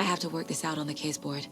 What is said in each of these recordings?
I have to work this out on the case board.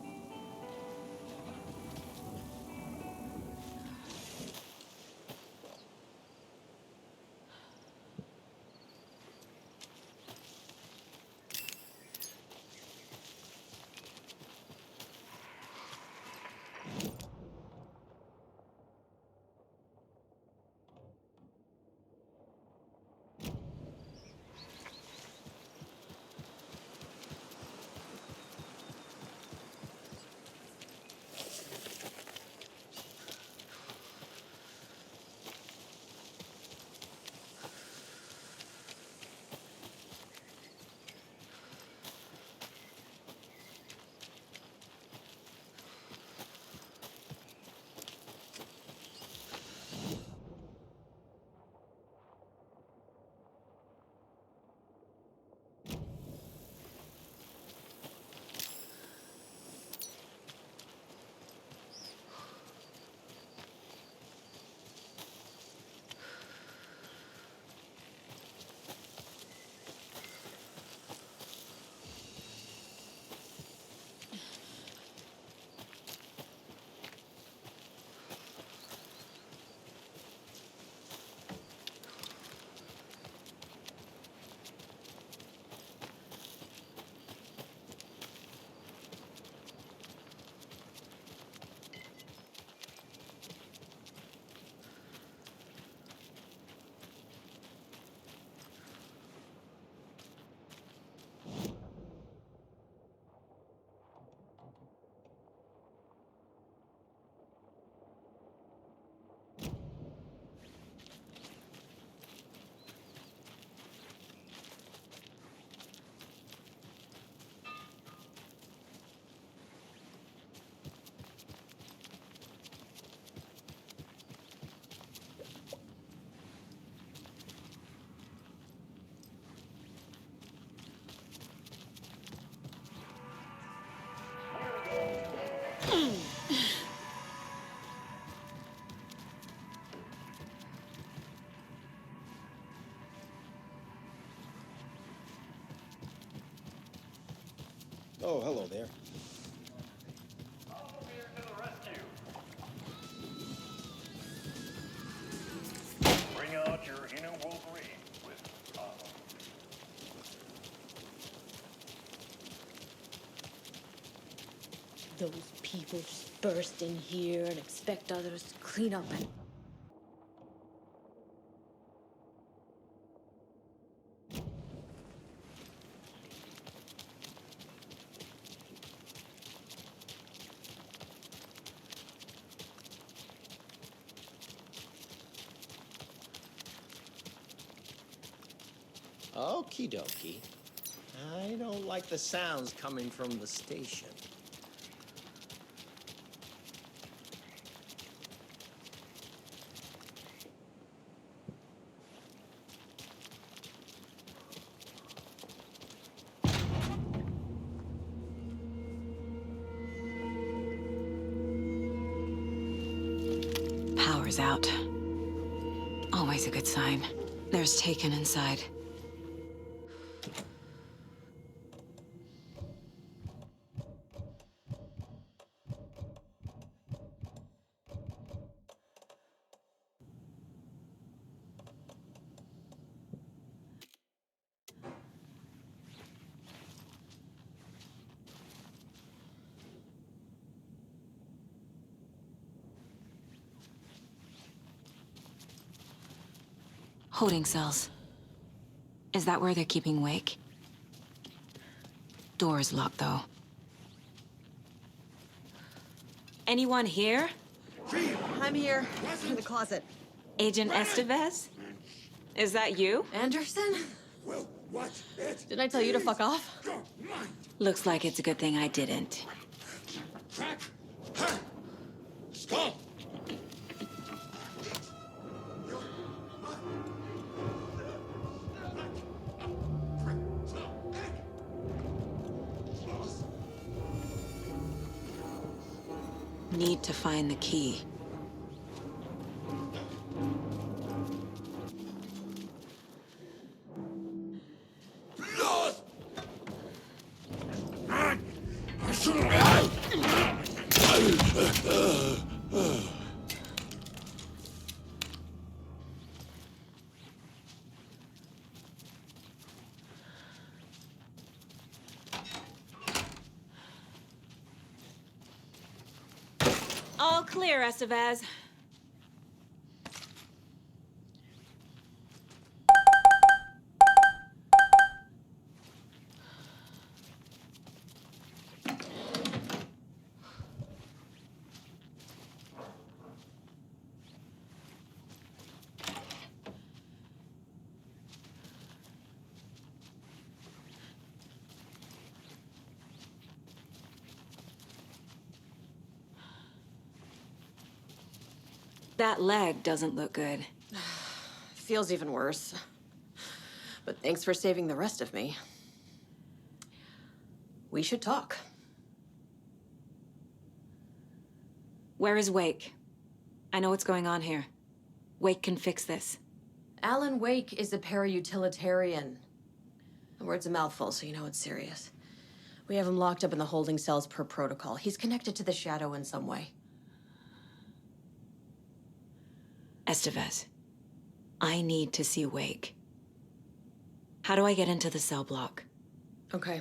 Oh, hello there. Here to the rescue. Bring out your inner Wolverine with HauMauKhau. Those people just burst in here and expect others to clean up and... Okie dokie. I don't like the sounds coming from the station. Power's out. Always a good sign. There's Taken inside. Holding cells. Is that where they're keeping Wake? Door's locked, though. Anyone here? I'm here, in the closet. Agent Estevez? Is that you? Anderson? Well, what? Didn't I tell you to fuck off? Looks like it's a good thing I didn't. Crack! Ha! Stop! Need to find the key. Blood! Man! clear, Estevez. That leg doesn't look good. Feels even worse. But thanks for saving the rest of me. We should talk. Where is Wake? I know what's going on here. Wake can fix this. Alan Wake is a para-utilitarian. The word's a mouthful, so you know it's serious. We have him locked up in the holding cells per protocol. He's connected to the Shadow in some way. Estevez, I need to see Wake. How do I get into the cell block? Okay.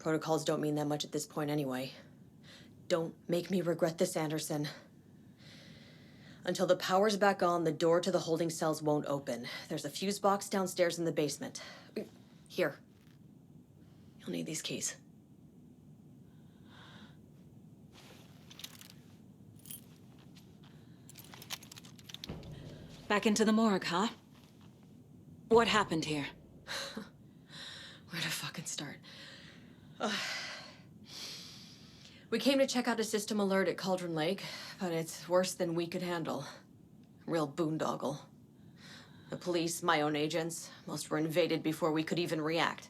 Protocols don't mean that much at this point anyway. Don't make me regret this, Anderson. Until the power's back on, the door to the holding cells won't open. There's a fuse box downstairs in the basement. Here. You'll need these keys. Back into the morgue, huh? What happened here? Where to fucking start? We came to check out a system alert at Cauldron Lake, but it's worse than we could handle. Real boondoggle. The police, my own agents, most were invaded before we could even react.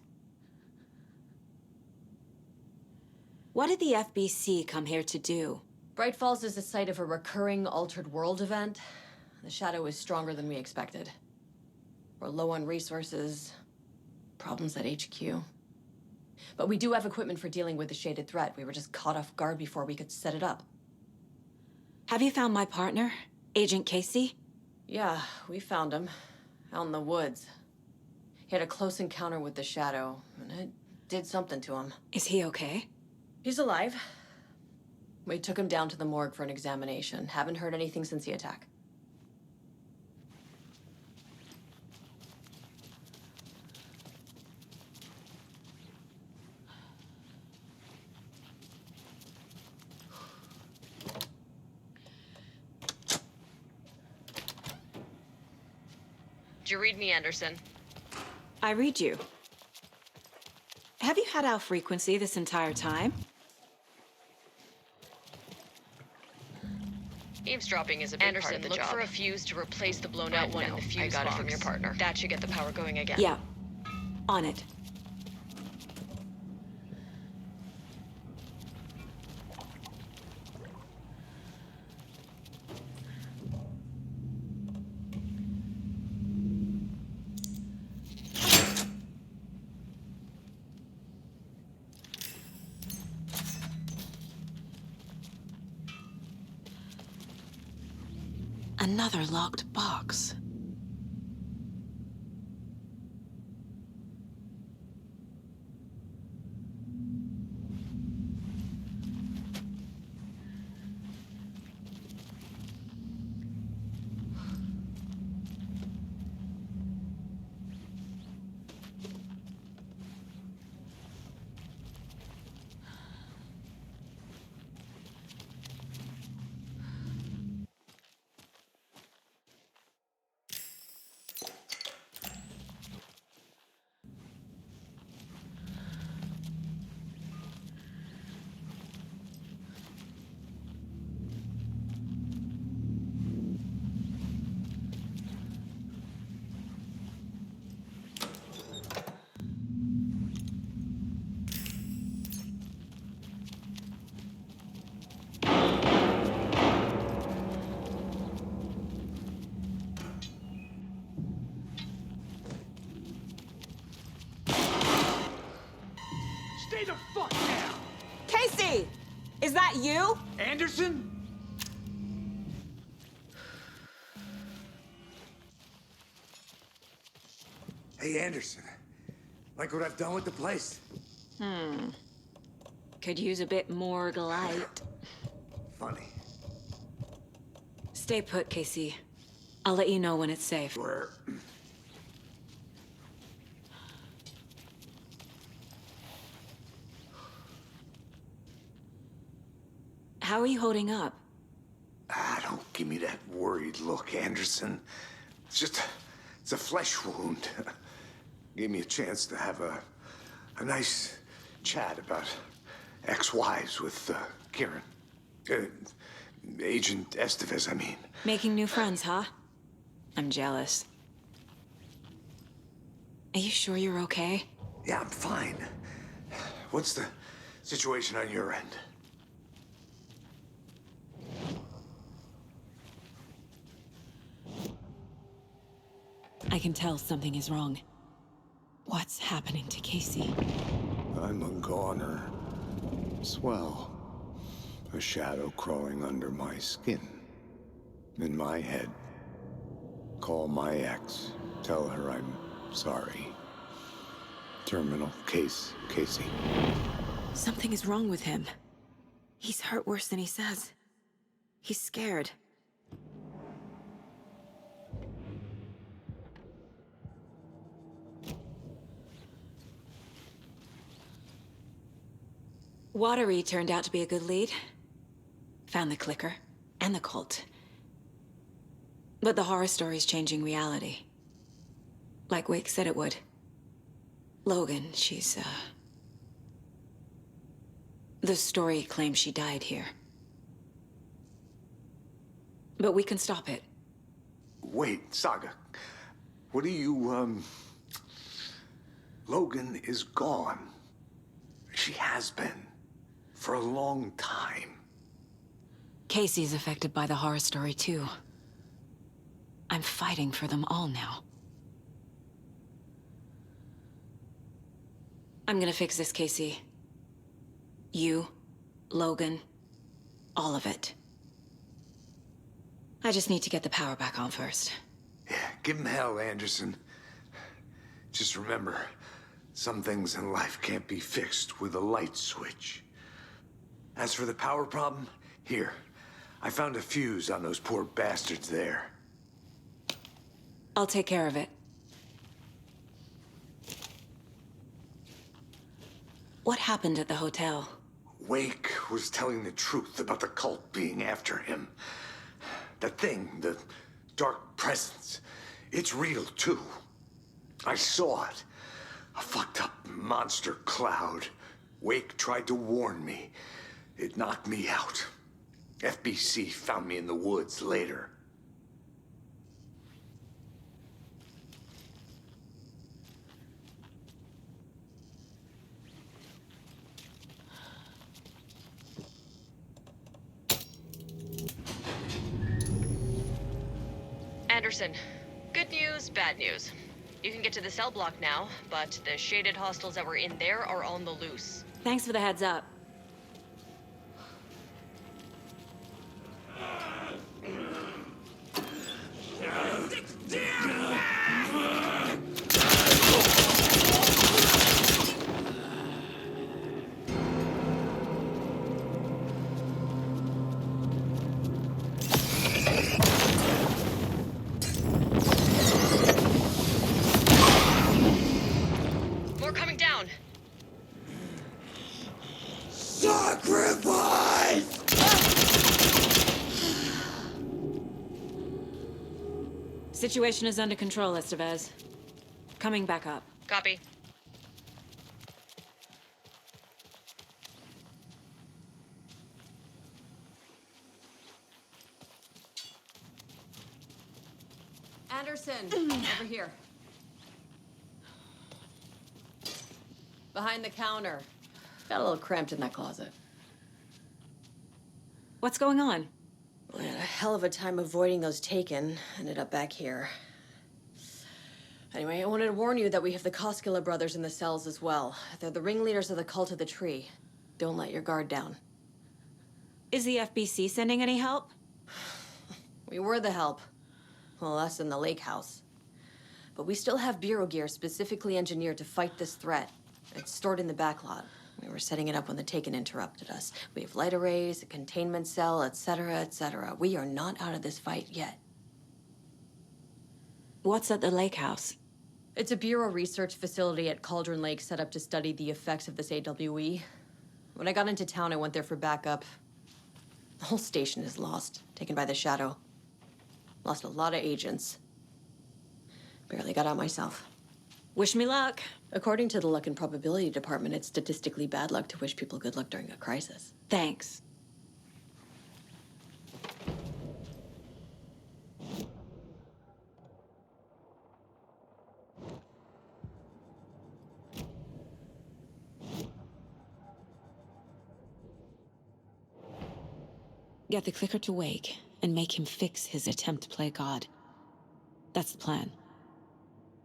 What did the FBC come here to do? Bright Falls is the site of a recurring altered world event. The Shadow is stronger than we expected. We're low on resources, problems at HQ. But we do have equipment for dealing with the shaded threat. We were just caught off guard before we could set it up. Have you found my partner, Agent Casey? Yeah, we found him. Out in the woods. He had a close encounter with the Shadow, and it did something to him. Is he okay? He's alive. We took him down to the morgue for an examination. Haven't heard anything since the attack. Did you read me, Anderson? I read you. Have you had our frequency this entire time? Eavesdropping is a big part of the job. Look for a fuse to replace the blown out one in the fuse box. I got it from your partner. That should get the power going again. Yeah. On it. Another locked box. Stay the fuck down! Casey! Is that you? Anderson? Hey, Anderson. Like what I've done with the place? Could use a bit more light. funny. Stay put, Casey. I'll let you know when it's safe. Where? How are you holding up? Don't give me that worried look, Anderson. It's a flesh wound. Gave me a chance to have a nice chat about ex-wives with Kieran. Agent Estevez, I mean. Making new friends, huh? I'm jealous. Are you sure you're okay? Yeah, I'm fine. What's the situation on your end? I can tell something is wrong. What's happening to Casey? I'm a goner. Swell. A shadow crawling under my skin. In my head. Call my ex. Tell her I'm sorry. Terminal case, Casey. Something is wrong with him. He's hurt worse than he says. He's scared. Watery turned out to be a good lead. Found the clicker and the cult. But the horror story's changing reality. Like Wake said it would. Logan, she's, the story claims she died here. But we can stop it. Wait, Saga. What do you, Logan is gone. She has been. For a long time. Casey's affected by the horror story, too. I'm fighting for them all now. I'm gonna fix this, Casey. You, Logan, all of it. I just need to get the power back on first. Yeah, give him hell, Anderson. Just remember, some things in life can't be fixed with a light switch. As for the power problem, here. I found a fuse on those poor bastards there. I'll take care of it. What happened at the hotel? Wake was telling the truth about the cult being after him. That thing, the dark presence, it's real too. I saw it. A fucked up monster cloud. Wake tried to warn me. It knocked me out. FBC found me in the woods later. Anderson, good news, bad news. You can get to the cell block now, but the shaded hostiles that were in there are on the loose. Thanks for the heads up. More coming down. Sacrifice! Situation is under control, Estevez. Coming back up. Copy. Anderson, over here. Behind the counter. Got a little cramped in that closet. What's going on? We had a hell of a time avoiding those taken. Ended up back here. Anyway, I wanted to warn you that we have the Koskela brothers in the cells as well. They're the ringleaders of the Cult of the Tree. Don't let your guard down. Is the FBC sending any help? We were the help. Well, us in the lake house. But we still have bureau gear specifically engineered to fight this threat. It's stored in the backlot. We were setting it up when the Taken interrupted us. We have light arrays, a containment cell, etc., etc. We are not out of this fight yet. What's at the lake house? It's a Bureau research facility at Cauldron Lake set up to study the effects of this AWE. When I got into town, I went there for backup. The whole station is lost, taken by the Shadow. Lost a lot of agents. Barely got out myself. Wish me luck. According to the Luck and Probability Department, it's statistically bad luck to wish people good luck during a crisis. Thanks. Get the clicker to Wake and make him fix his attempt to play God. That's the plan.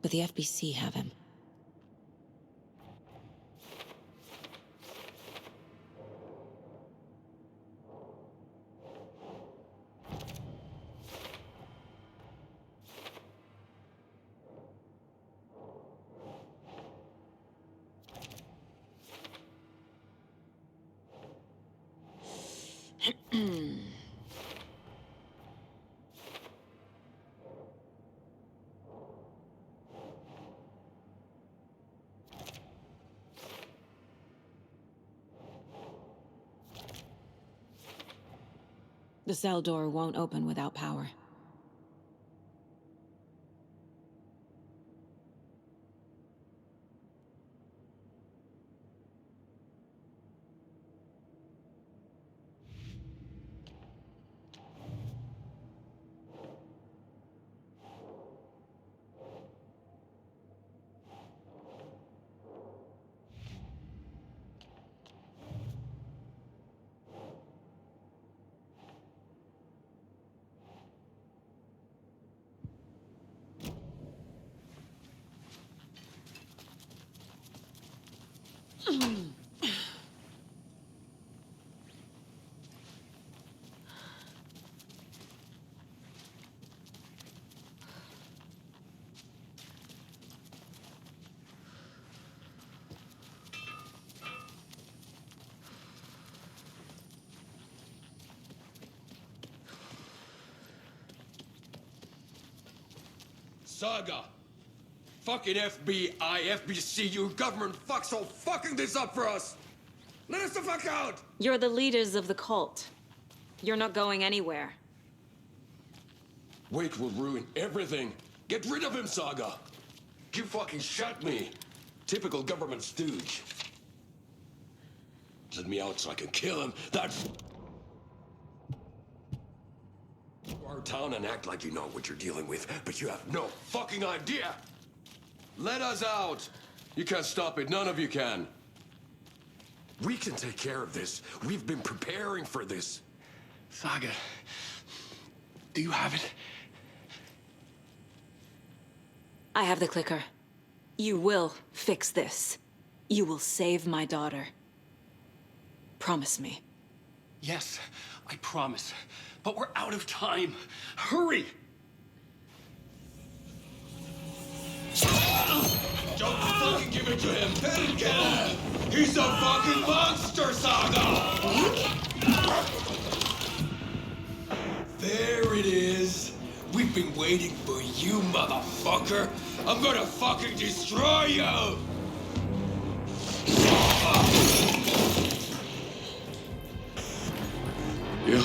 But the FBC have him. The cell door won't open without power. Saga! Fucking FBI, FBC, you government fucks all fucking this up for us! Let us the fuck out! You're the leaders of the cult. You're not going anywhere. Wake will ruin everything. Get rid of him, Saga! You fucking shot me! Typical government stooge. Let me out so I can kill him. That's... Our town and act like you know what you're dealing with, but you have no fucking idea! Let us out! You can't stop it, none of you can. We can take care of this. We've been preparing for this. Saga, do you have it? I have the clicker. You will fix this. You will save my daughter. Promise me. Yes, I promise. But we're out of time. Hurry! Don't fucking give it to him! Get him! He's a fucking monster, Saga! There it is! We've been waiting for you, motherfucker! I'm gonna fucking destroy you! Yeah.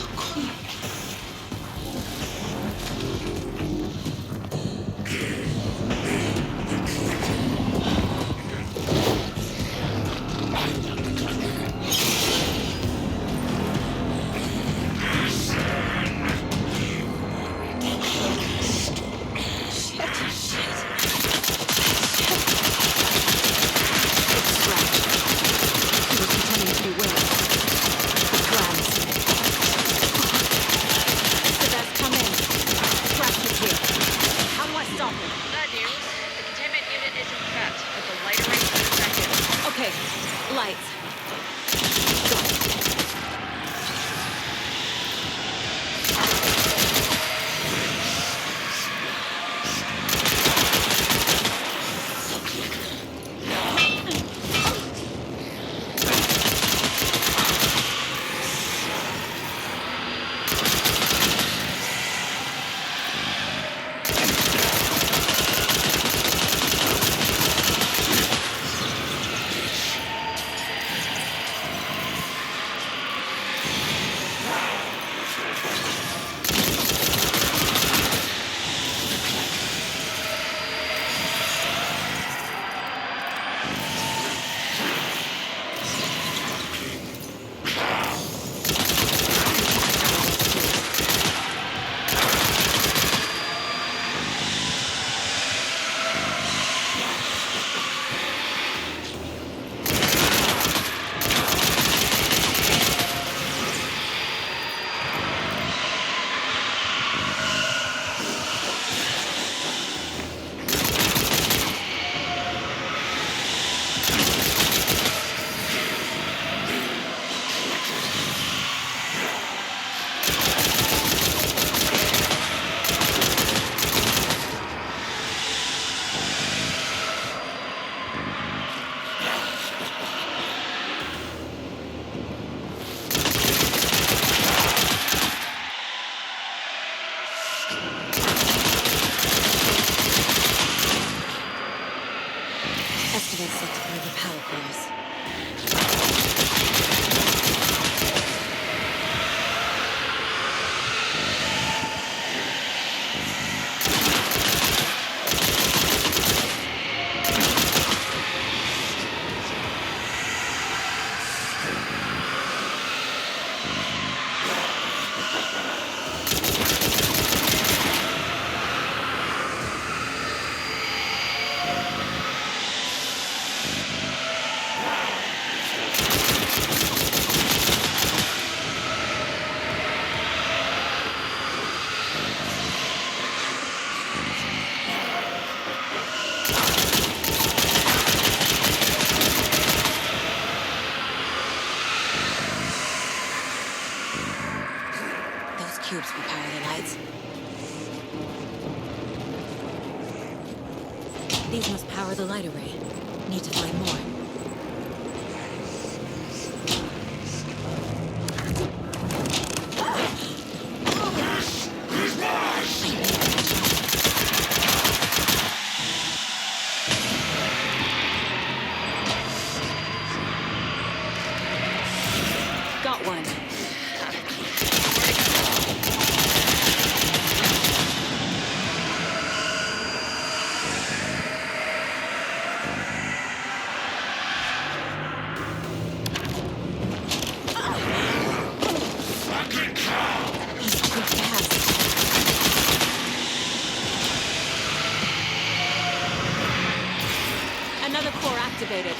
activate set to burn the power cores. Cubes will power the lights. These must power the light array. Need to find more. Got one. Another core activated.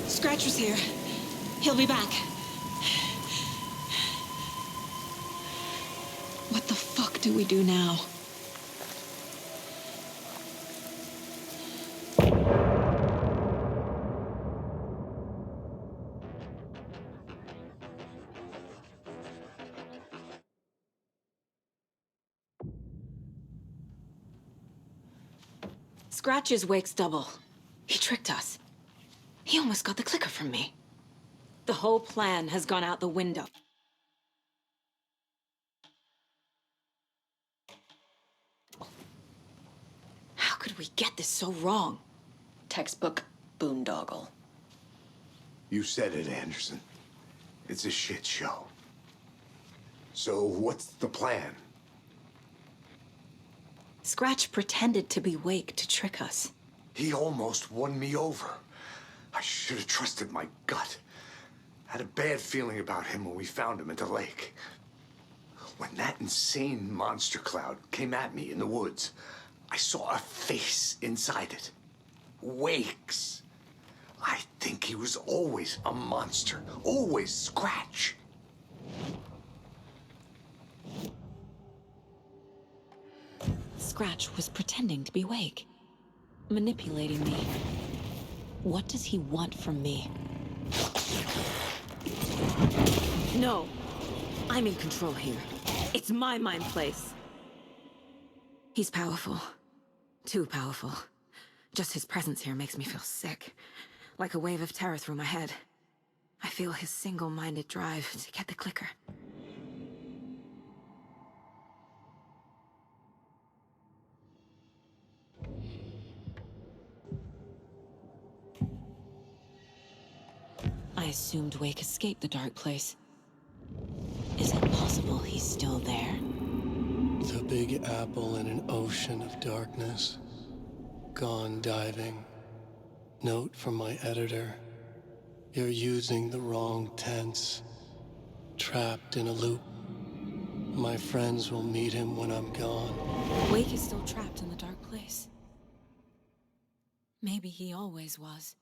Scratcher's here. He'll be back. What the fuck do we do now? Scratch's wake's double. He tricked us. He almost got the clicker from me. The whole plan has gone out the window. How could we get this so wrong? Textbook boondoggle. You said it, Anderson. It's a shit show. So what's the plan? Scratch pretended to be Wake to trick us. He almost won me over. I should have trusted my gut. Had a bad feeling about him when we found him at the lake. When that insane monster cloud came at me in the woods, I saw a face inside it. Wake's. I think he was always a monster. Always Scratch. Scratch was pretending to be Wake, manipulating me. What does he want from me? No! I'm in control here. It's my mind place. He's powerful. Too powerful. Just his presence here makes me feel sick. Like a wave of terror through my head. I feel his single-minded drive to get the clicker. I assumed Wake escaped the dark place. Is it possible he's still there? The Big Apple in an ocean of darkness. Gone diving. Note from my editor. You're using the wrong tense. Trapped in a loop. My friends will meet him when I'm gone. Wake is still trapped in the dark place. Maybe he always was.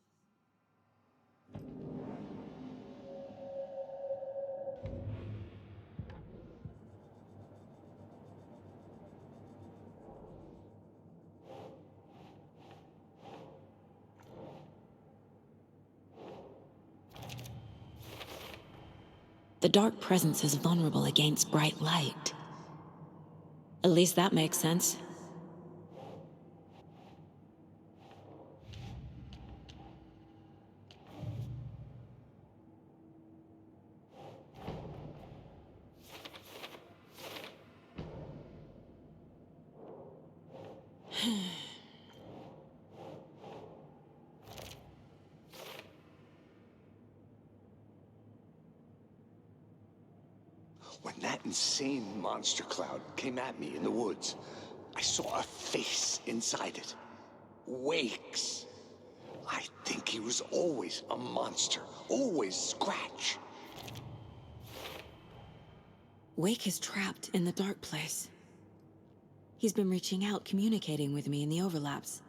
The dark presence is vulnerable against bright light. At least that makes sense. When that insane monster cloud came at me in the woods, I saw a face inside it. Wake's. I think he was always a monster, always Scratch. Wake is trapped in the dark place. He's been reaching out, communicating with me in the overlaps.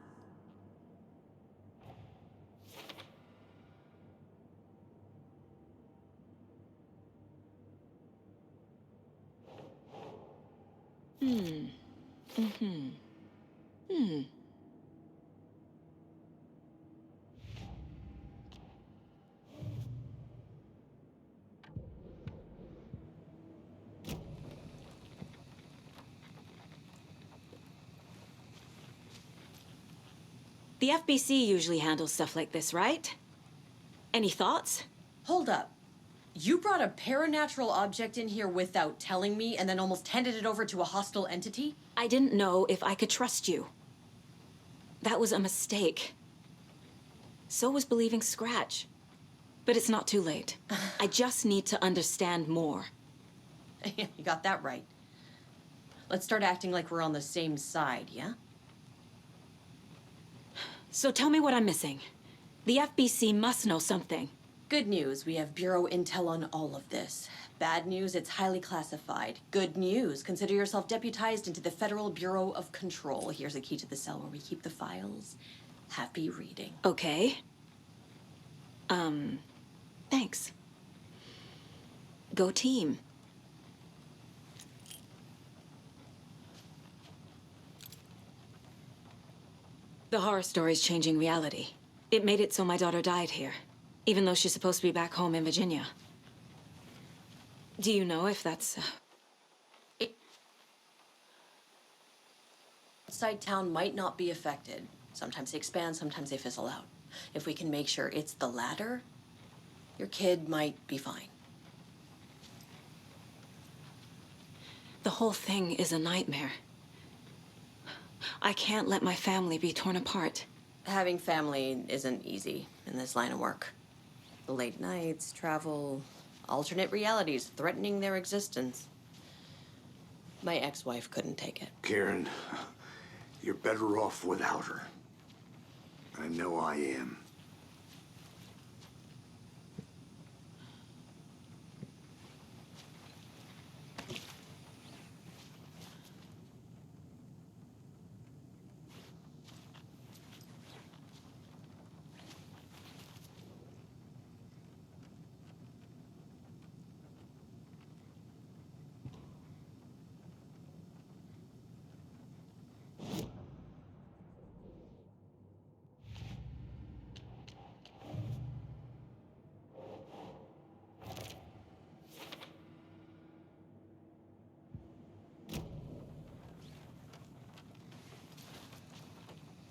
The FBC usually handles stuff like this, right? Any thoughts? Hold up. You brought a paranatural object in here without telling me and then almost handed it over to a hostile entity? I didn't know if I could trust you. That was a mistake. So was believing Scratch. But it's not too late. I just need to understand more. You got that right. Let's start acting like we're on the same side, yeah? So tell me what I'm missing. The FBC must know something. Good news, we have Bureau intel on all of this. Bad news, it's highly classified. Good news, consider yourself deputized into the Federal Bureau of Control. Here's a key to the cell where we keep the files. Happy reading. Okay. Thanks. Go team. The horror story's changing reality. It made it so my daughter died here, even though she's supposed to be back home in Virginia. Do you know if that's... Outside town might not be affected. Sometimes they expand, sometimes they fizzle out. If we can make sure it's the latter, your kid might be fine. The whole thing is a nightmare. I can't let my family be torn apart. Having family isn't easy in this line of work. The late nights, travel, alternate realities threatening their existence. My ex-wife couldn't take it. Karen, you're better off without her. I know I am.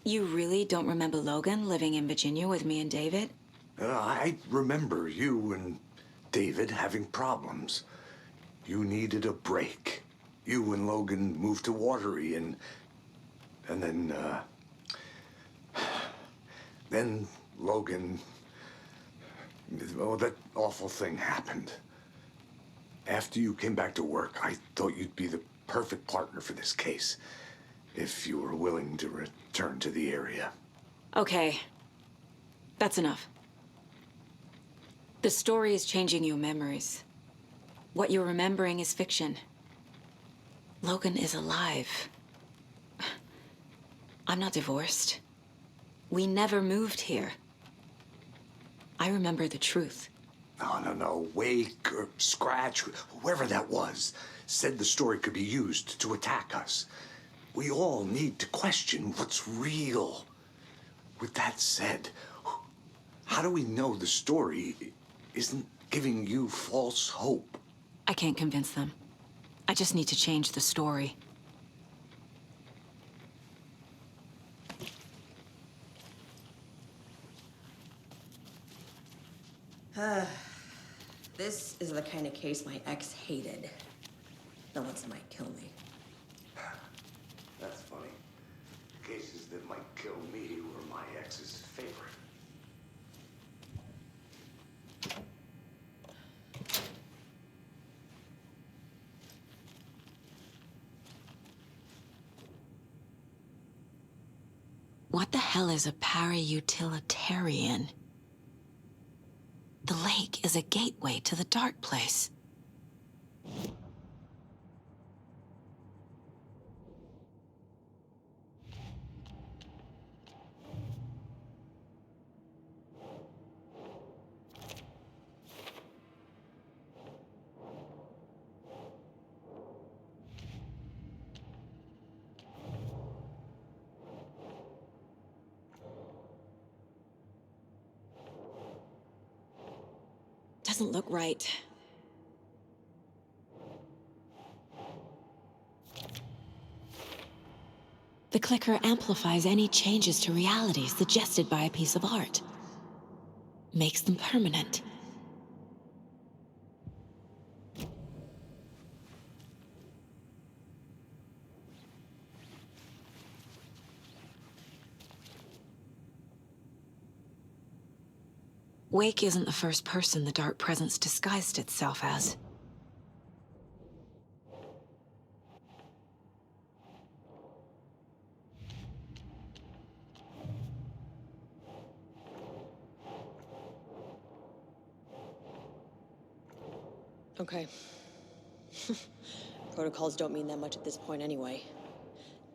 You really don't remember Logan living in Virginia with me and David? I remember you and David having problems. You needed a break. You and Logan moved to Watery and then Logan, oh, that awful thing happened. After you came back to work, I thought you'd be the perfect partner for this case, if you were willing to return to the area. Okay. That's enough. The story is changing your memories. What you're remembering is fiction. Logan is alive. I'm not divorced. We never moved here. I remember the truth. No. Wake or Scratch, whoever that was, said the story could be used to attack us. We all need to question what's real. With that said, how do we know the story isn't giving you false hope? I can't convince them. I just need to change the story. This is the kind of case my ex hated. The ones that might kill me. That's funny. Cases that might kill me were my ex's favorite. What the hell is a para-utilitarian? The lake is a gateway to the dark place. Doesn't look right. The clicker amplifies any changes to reality suggested by a piece of art. Makes them permanent. Wake isn't the first person the dark presence disguised itself as. Okay. Protocols don't mean that much at this point anyway.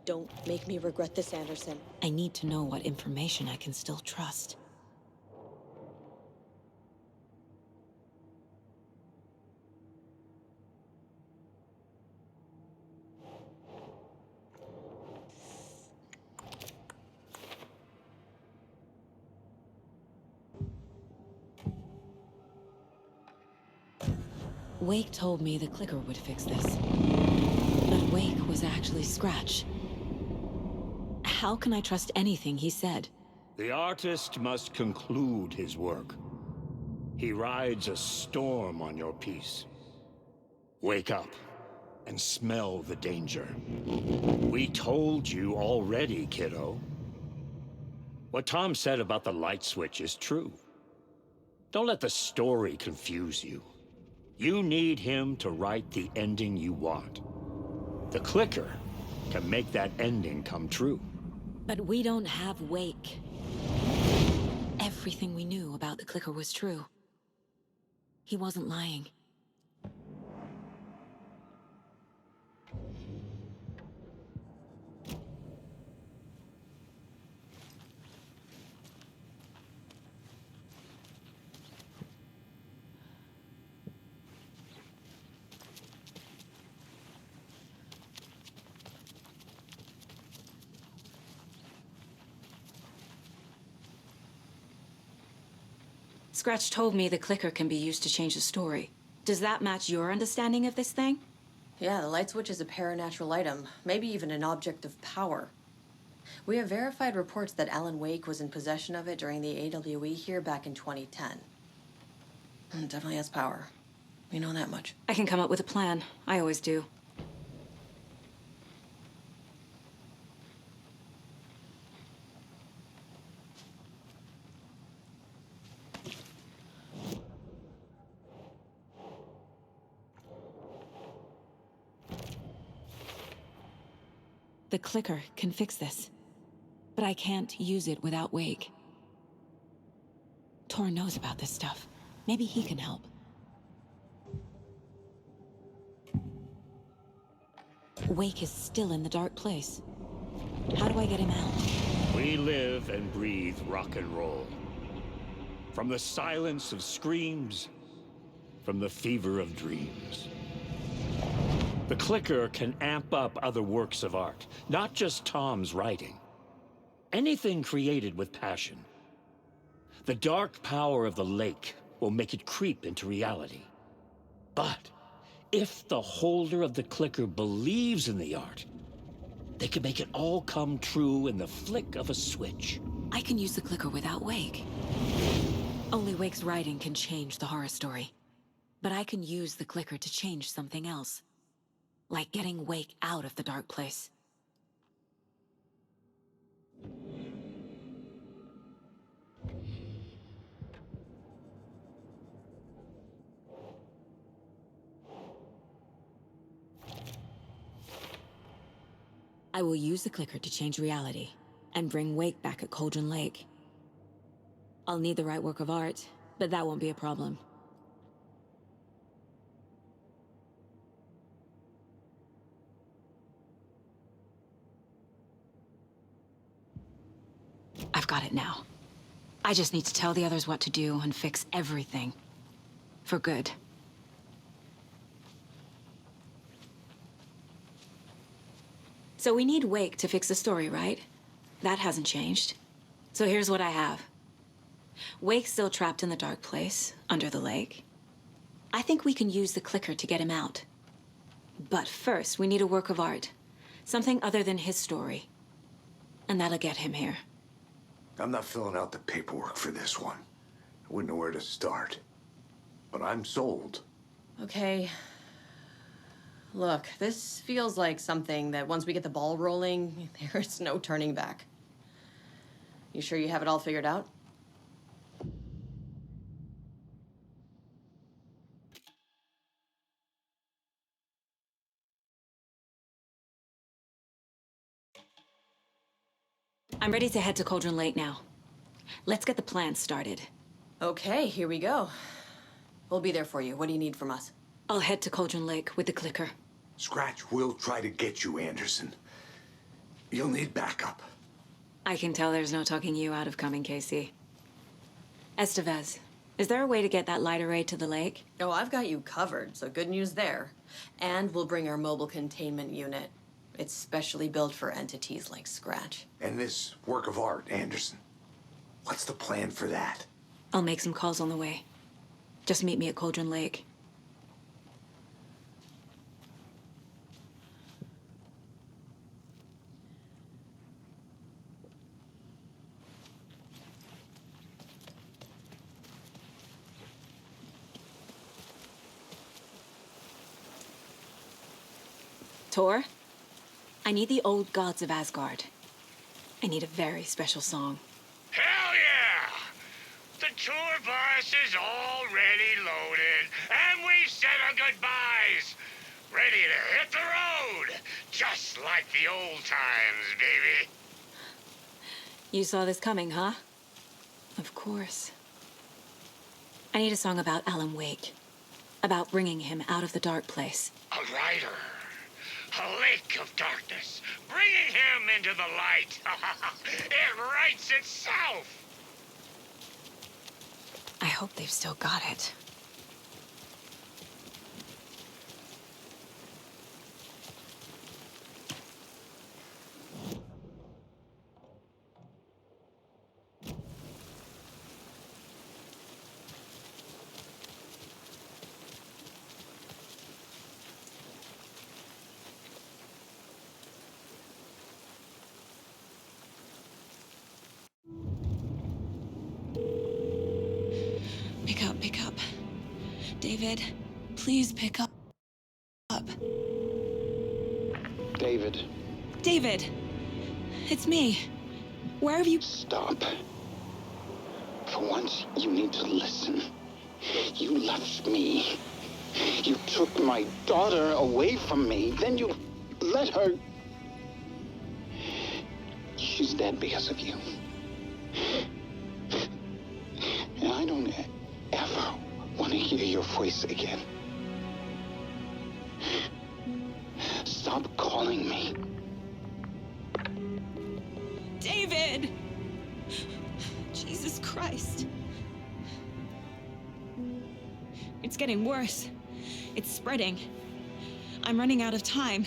Don't make me regret this, Anderson. I need to know what information I can still trust. Wake told me the clicker would fix this. But Wake was actually Scratch. How can I trust anything he said? The artist must conclude his work. He rides a storm on your piece. Wake up and smell the danger. We told you already, kiddo. What Tom said about the light switch is true. Don't let the story confuse you. You need him to write the ending you want. The clicker can make that ending come true. But we don't have Wake. Everything we knew about the clicker was true. He wasn't lying. Scratch told me the clicker can be used to change the story. Does that match your understanding of this thing? Yeah, the light switch is a paranatural item, maybe even an object of power. We have verified reports that Alan Wake was in possession of it during the AWE here back in 2010. It definitely has power. We know that much. I can come up with a plan. I always do. The clicker can fix this. But I can't use it without Wake. Tor knows about this stuff. Maybe he can help. Wake is still in the dark place. How do I get him out? We live and breathe rock and roll. From the silence of screams, from the fever of dreams. The clicker can amp up other works of art, not just Tom's writing. Anything created with passion. The dark power of the lake will make it creep into reality. But if the holder of the clicker believes in the art, they can make it all come true in the flick of a switch. I can use the clicker without Wake. Only Wake's writing can change the horror story. But I can use the clicker to change something else. Like getting Wake out of the dark place. I will use the clicker to change reality, and bring Wake back at Cauldron Lake. I'll need the right work of art, but that won't be a problem. I've got it now. I just need to tell the others what to do and fix everything. For good. So we need Wake to fix the story, right? That hasn't changed. So here's what I have. Wake's still trapped in the dark place, under the lake. I think we can use the clicker to get him out. But first, we need a work of art. Something other than his story. And that'll get him here. I'm not filling out the paperwork for this one. I wouldn't know where to start. But I'm sold. Okay. Look, this feels like something that once we get the ball rolling, there's no turning back. You sure you have it all figured out? I'm ready to head to Cauldron Lake now. Let's get the plan started. Okay, here we go. We'll be there for you. What do you need from us? I'll head to Cauldron Lake with the clicker. Scratch will try to get you, Anderson. You'll need backup. I can tell there's no talking you out of coming, Casey. Estevez, is there a way to get that light array to the lake? Oh, I've got you covered, so good news there. And we'll bring our mobile containment unit. It's specially built for entities like Scratch. And this work of art, Anderson. What's the plan for that? I'll make some calls on the way. Just meet me at Cauldron Lake. Tor, I need the old gods of Asgard. I need a very special song. Hell yeah! The tour bus is already loaded, and we've said our goodbyes. Ready to hit the road, just like the old times, baby. You saw this coming, huh? Of course. I need a song about Alan Wake. About bringing him out of the dark place. A rider. A lake of darkness, bringing him into the light. It writes itself. I hope they've still got it. David, please pick up. David. David! It's me. Where have you... Stop. For once, you need to listen. You left me. You took my daughter away from me. Then you let her... She's dead because of you. And I don't ever want to hear your voice again. Stop calling me. David! Jesus Christ. It's getting worse. It's spreading. I'm running out of time.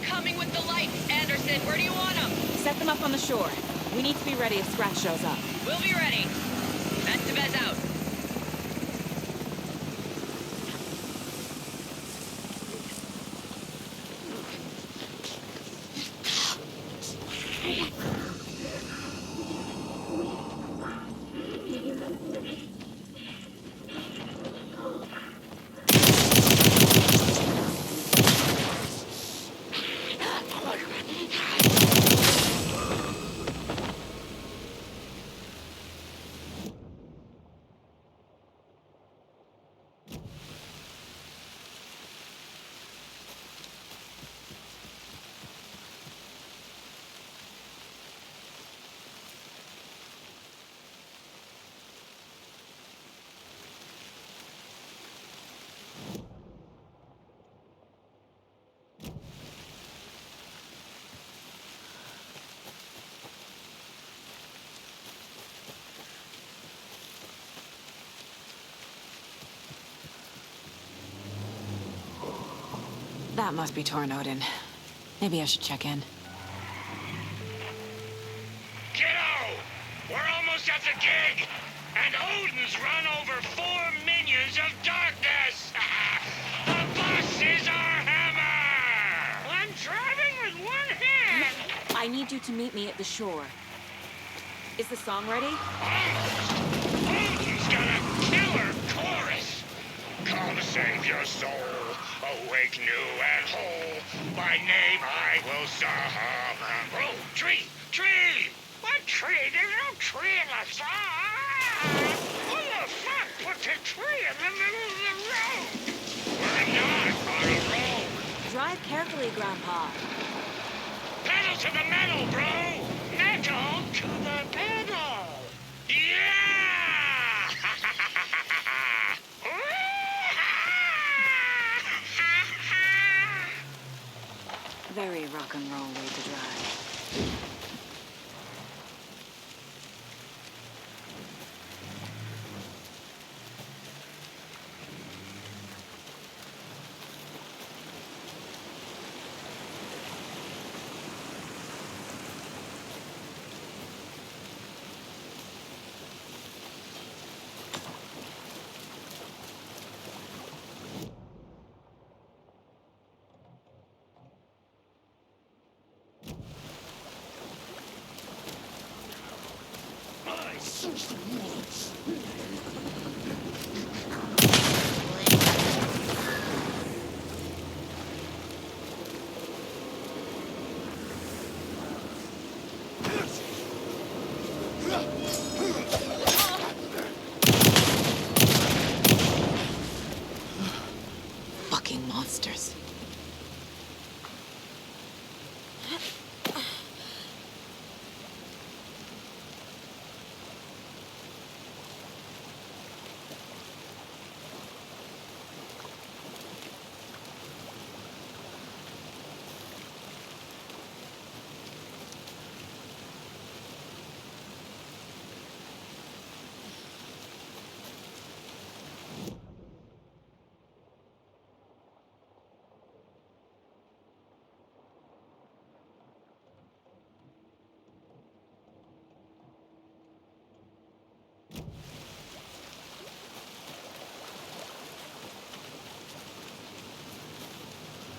coming with the lights, Anderson. Where do you want them? Set them up on the shore. We need to be ready if Scratch shows up. We'll be ready. Best of us out. That must be torn Odin. Maybe I should check in. Kiddo! We're almost at the gig! And Odin's run over 4 minions of darkness! The bus is our hammer! I'm driving with one hand! I need you to meet me at the shore. Is the song ready? Odin's got a killer chorus! Come save your soul, awake new and whole. By name I will summon. Oh, tree! Tree! What tree? There's no tree in the song! Who the fuck put the tree in the middle of the road? We're not on a road! Drive carefully, Grandpa. Pedal to the metal, bro! Metal to the pedal! Yeah! Very rock and roll way to drive. Fucking monsters.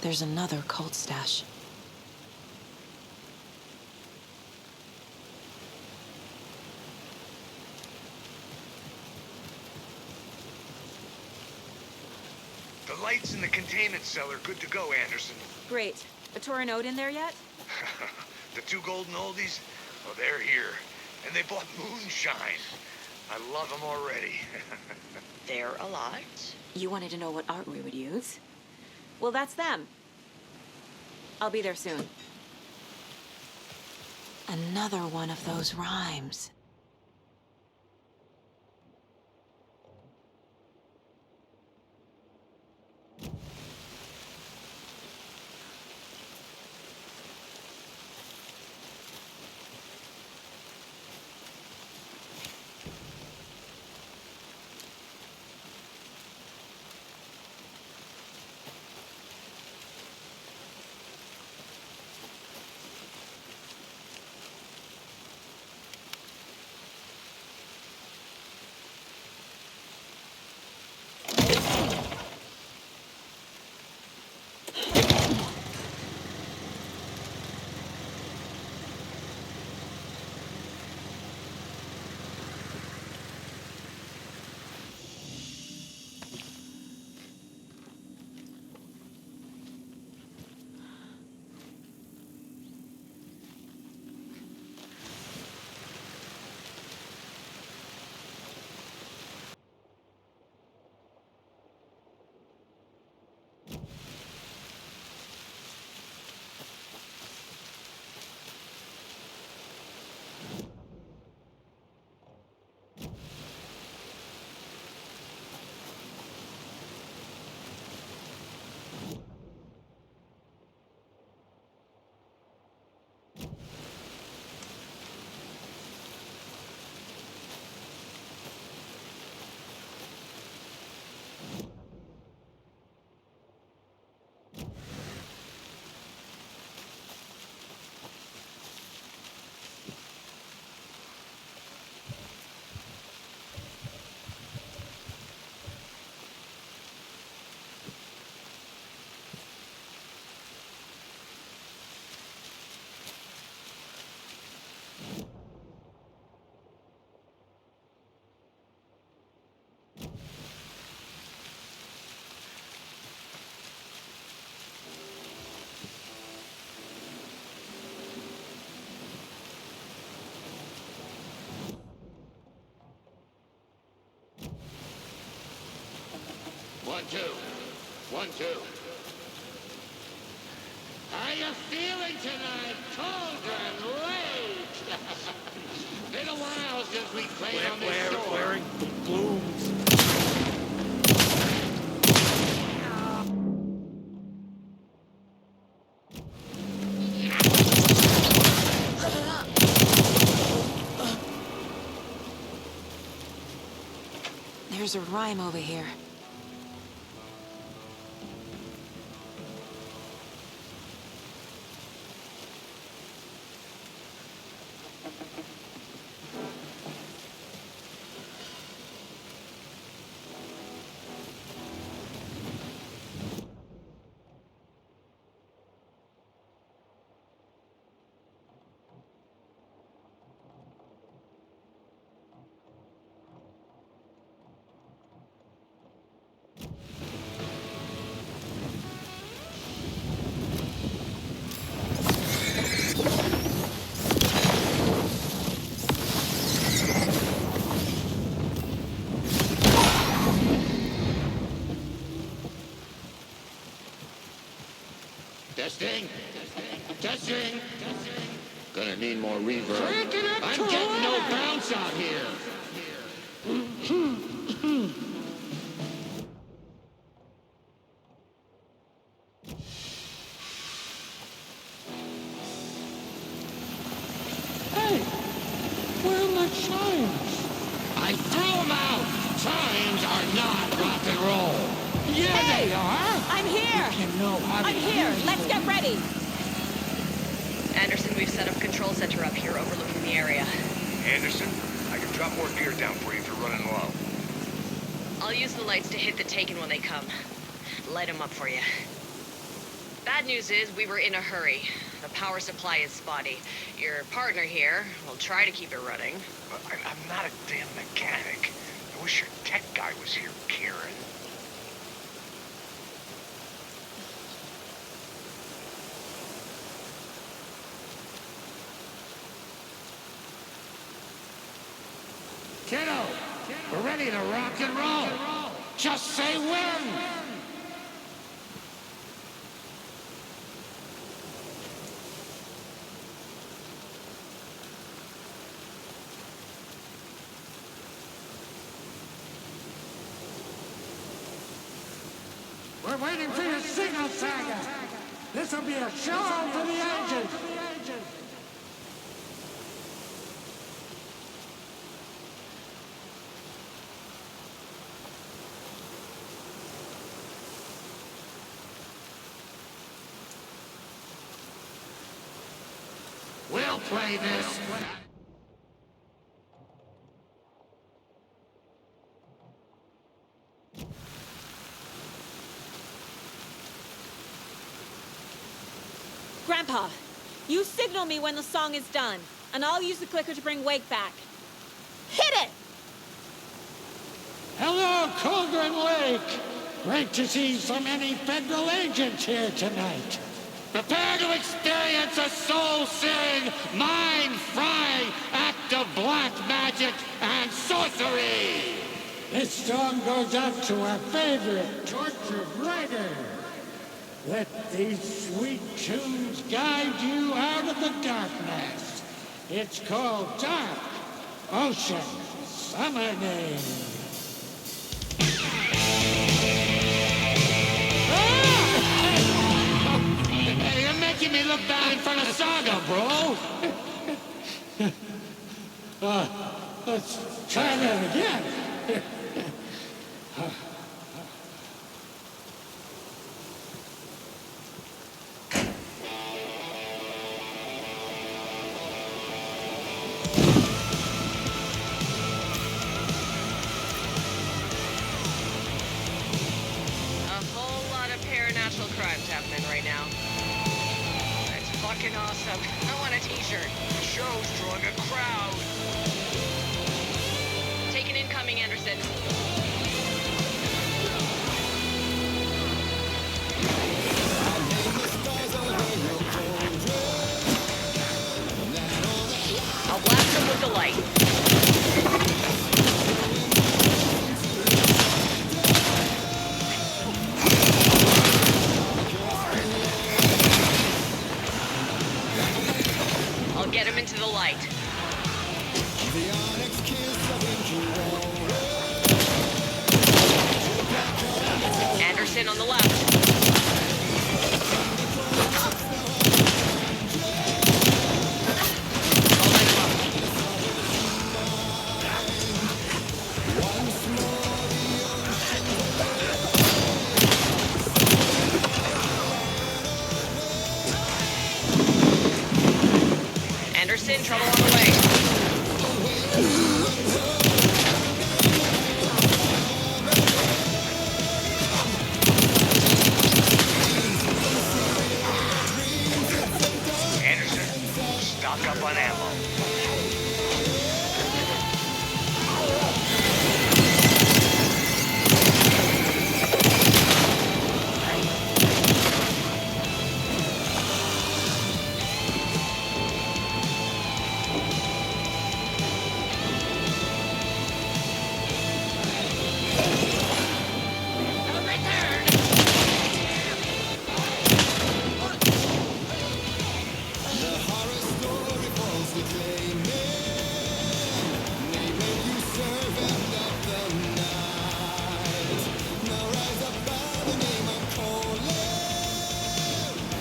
There's another cult stash. The lights in the containment cell are good to go, Anderson. Great. A Torin Odin there yet? The 2 golden oldies? Oh, they're here. And they bought moonshine. I love them already. They're a lot. You wanted to know what art we would use? Well, that's them. I'll be there soon. Another one of those rhymes. 1, 2. 1, 2. How you feeling tonight, Cauldron Lake? Been a while since we played on this shore. Wearing blooms. There's a rhyme over here. Testing. Testing. Gonna need more reverb. I'm getting no bounce out here. Hey, where are my chimes? I threw them out. Chimes are not rock and roll. Yeah, Hey, they are. I'm here! You know how to I'm here! use Let's them. get ready! Anderson, we've set up a control center up here overlooking the area. Anderson, I can drop more gear down for you if you're running low. I'll use the lights to hit the Taken when they come. Light them up for you. Bad news is we were in a hurry. The power supply is spotty. Your partner here will try to keep it running. I'm not a damn mechanic. I wish your tech guy was here, Kieran. Kiddo, we're ready to rock and roll. Just say when. We're waiting for your signal, Saga. This will be a show for the agent. We'll play this. Grandpa, you signal me when the song is done, and I'll use the clicker to bring Wake back. Hit it! Hello, Cauldron Lake. Great to see so many federal agents here tonight. Prepare to experience a soul-searing, mind-frying act of black magic and sorcery. This song goes out to our favorite tortured writer. Let these sweet tunes guide you out of the darkness. It's called Dark Ocean Summoning. Hey, you're making me look bad in front of Saga, bro. Let's try that again. Supernatural crimes happening right now. That's fucking awesome. I want a t-shirt. The show's drawing a crowd. Take an incoming, Anderson. I'll blast him with the light. Anderson on the left. I'll light him up. Anderson, trouble on the way. Anderson, stock up on ammo.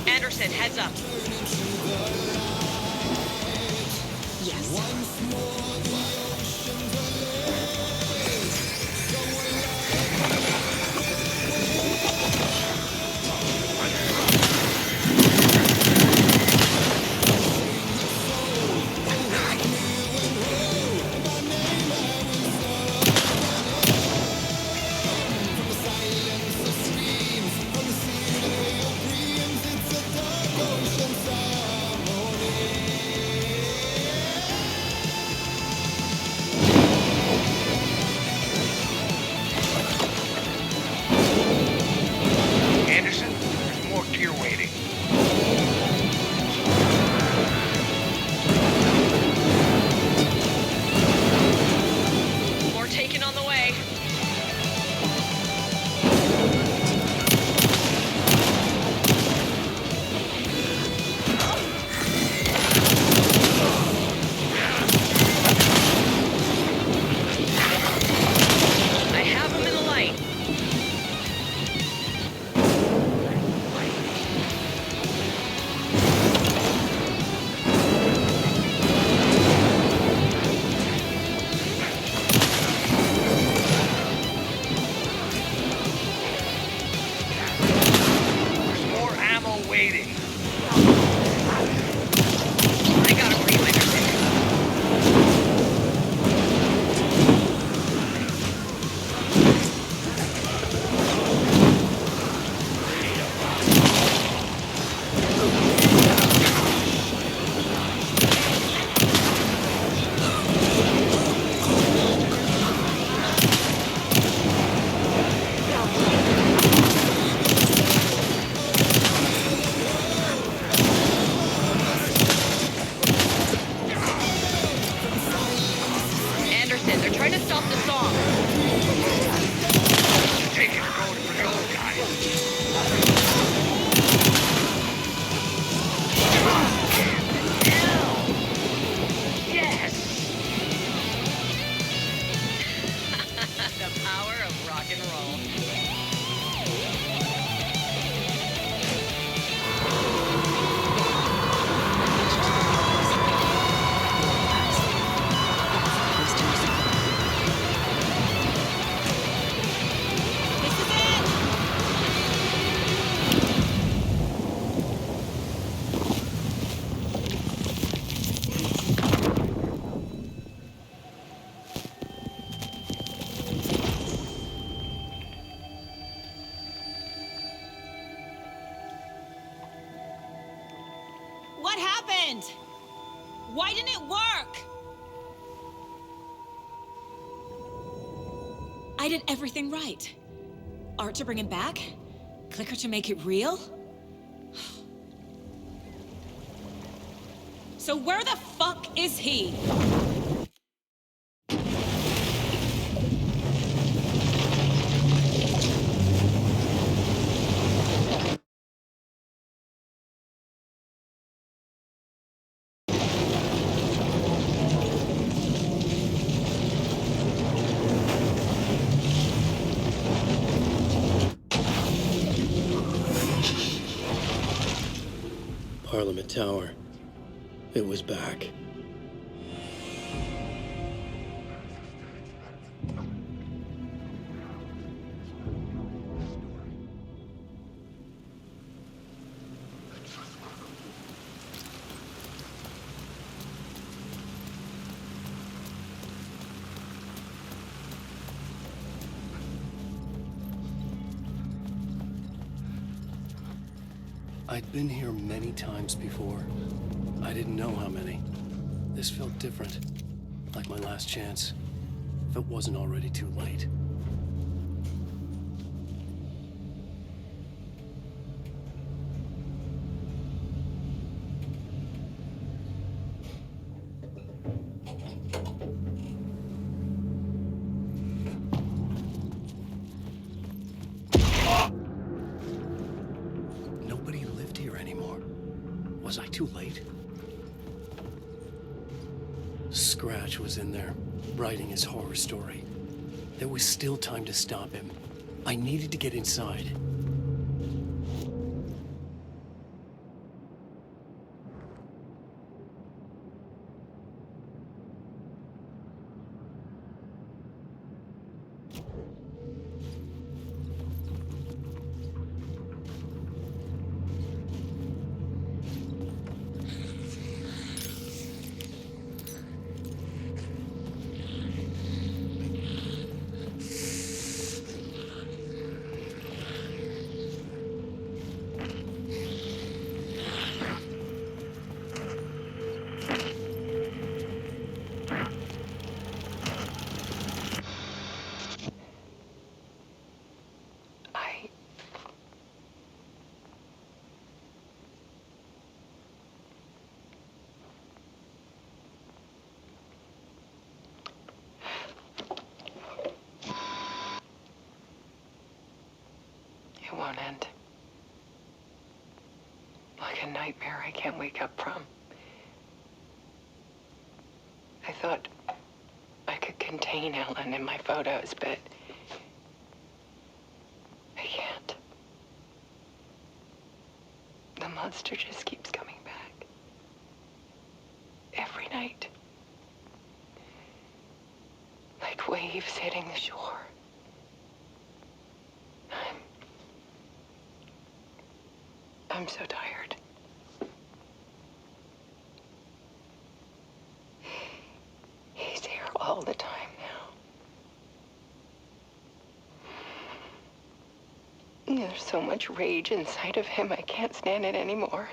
Anderson, heads up. Yes. Anderson, there's more gear waiting. More taken on the way. I have him in the light. There's more ammo waiting. I got him for you, Anderson. Anderson, they're trying to stop the song. Taking code for those guys. Yes! The power of rock and roll. What happened? Why didn't it work? I did everything right. Art to bring him back? Clicker to make it real? So where the fuck is he? Parliament Tower. It was back. I'd been here many times before. I didn't know how many. This felt different, like my last chance, if it wasn't already too late. Nobody lived here anymore. Was I too late? Scratch was in there, writing his horror story. There was still time to stop him. I needed to get inside. It won't end. Like a nightmare I can't wake up from. I thought I could contain Ellen in my photos, but I can't. The monster just keeps coming back. Every night. Like waves hitting the shore. I'm so tired. He's here all the time now. There's so much rage inside of him, I can't stand it anymore.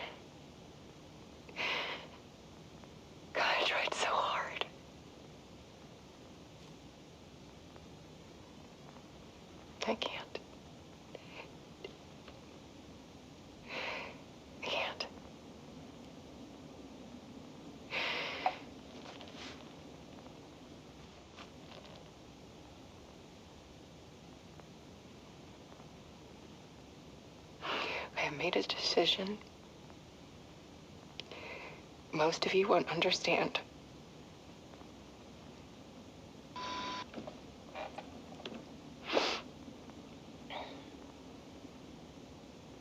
God, I tried so hard. I can't. I made a decision. Most of you won't understand.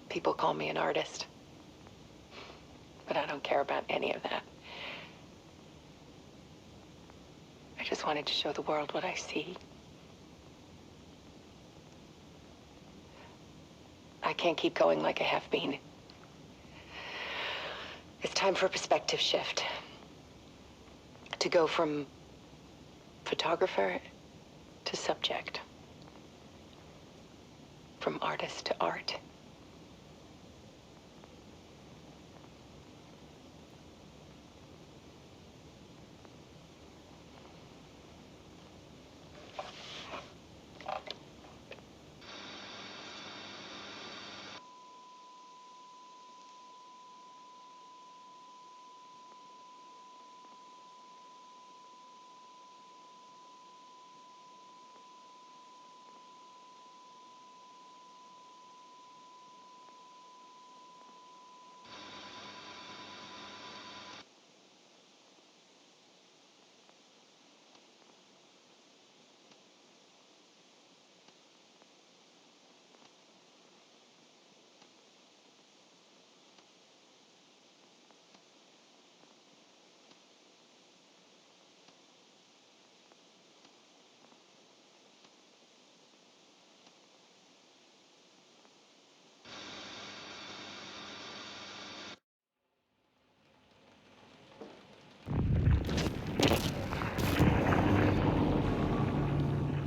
People call me an artist, but I don't care about any of that. I just wanted to show the world what I see. I can't keep going like I have been. It's time for a perspective shift. To go from photographer to subject. From artist to art.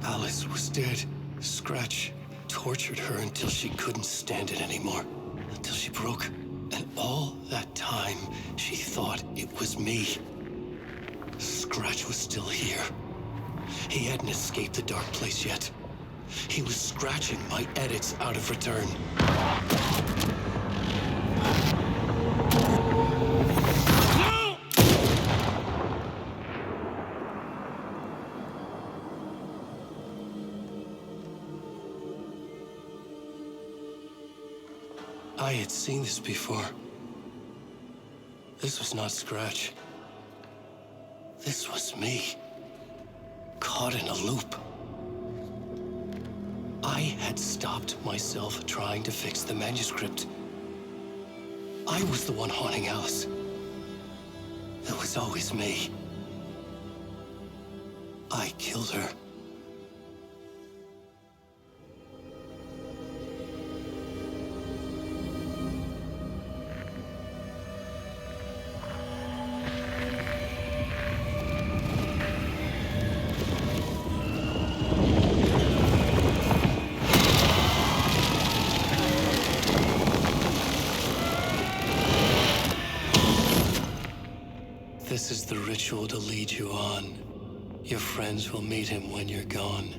Alice was dead. Scratch tortured her until she couldn't stand it anymore. Until she broke. And all that time, she thought it was me. Scratch was still here. He hadn't escaped the dark place yet. He was scratching my edits out of return. No! I had seen this before. This was not Scratch. This was me. Caught in a loop. I had stopped myself trying to fix the manuscript. I was the one haunting Alice. It was always me. I killed her. This is the ritual to lead you on. Your friends will meet him when you're gone.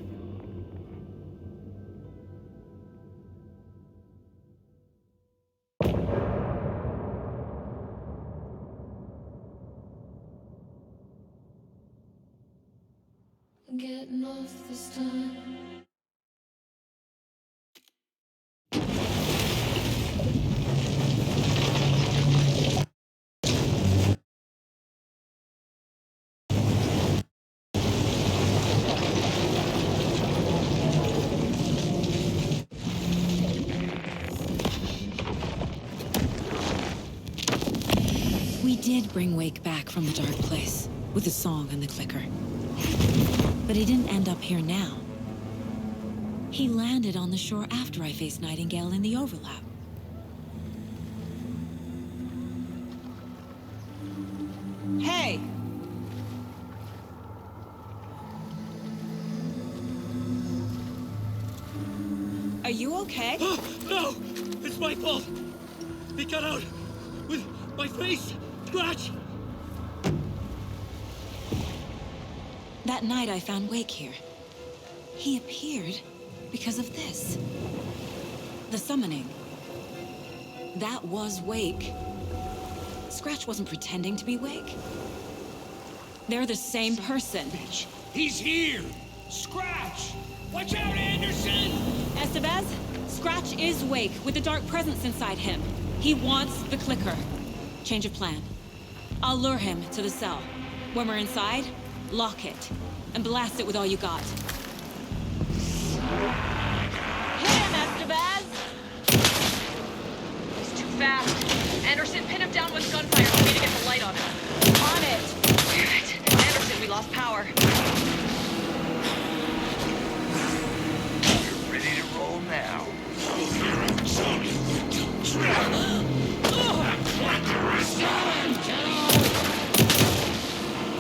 Getting off this time. We did bring Wake back from the dark place, with the song and the clicker. But he didn't end up here now. He landed on the shore after I faced Nightingale in the overlap. Hey! Are you okay? No! It's my fault! He got out with my face! Scratch! That night I found Wake here. He appeared because of this. The summoning. That was Wake. Scratch wasn't pretending to be Wake. They're the same person. Bitch, he's here! Scratch! Watch out, Anderson! Estevez, Scratch is Wake with the dark presence inside him. He wants the clicker. Change of plan. I'll lure him to the cell. When we're inside, lock it, and blast it with all you got. Hit him, Estevez! He's too fast. Anderson, pin him down with gunfire for me to get the light on him. On it! Damn it. Anderson, we lost power. You're ready to roll now.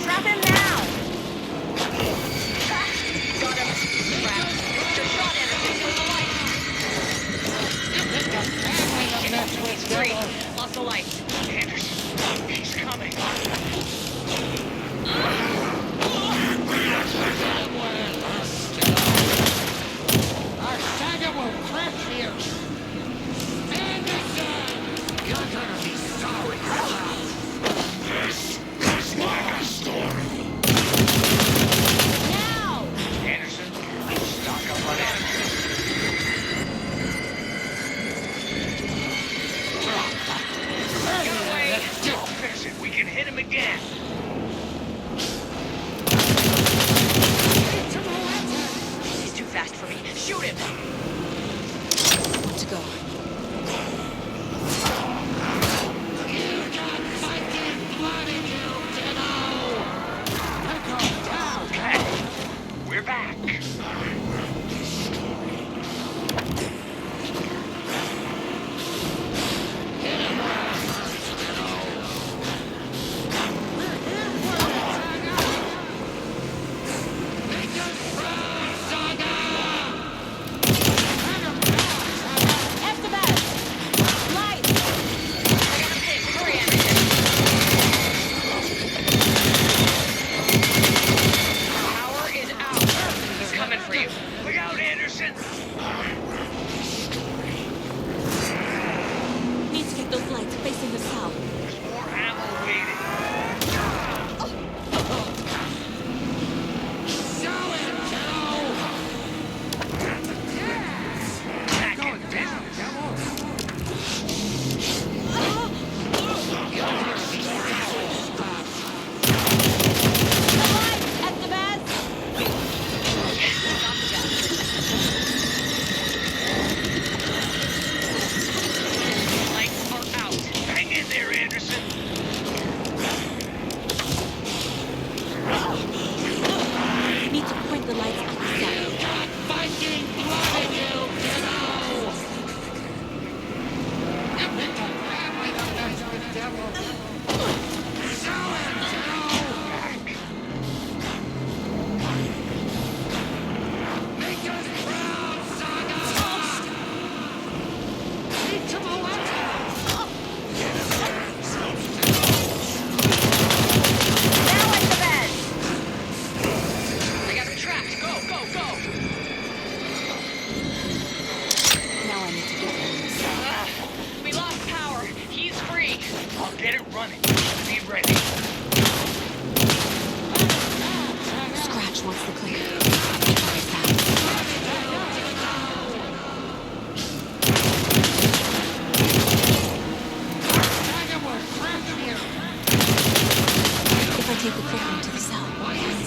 Trap him now! Got him. Trap. Good shot, Anderson. Give him the light. Three. Lost the light. Anderson, he's coming. Our Saga will crush you! Anderson! You're gonna be sorry for that! This is like a story. Now! Anderson, stock up on ammo. Get away! Don't fix it. We can hit him again. He's too fast for me. Shoot him! To go. You got fucking blood in you, kiddo! Let go down! Okay, we're back. Make us proud, son! Look out, Anderson! Need to get those lights facing the south. There's more ammo waiting. Show him, Joe! Back in business. Lights are out. Hang in there, Anderson. Need to point the lights at the south. Viking blood in you, kiddo! Show him, Joe! Make us proud, Saga! Teach him a lesson! Now at the bed! I got him trapped. Go, go, go! Now I need to get him in the south. We lost power. He's free. I'll get it running. Be ready. Scratch wants the clicker. If I take the clicker into the south,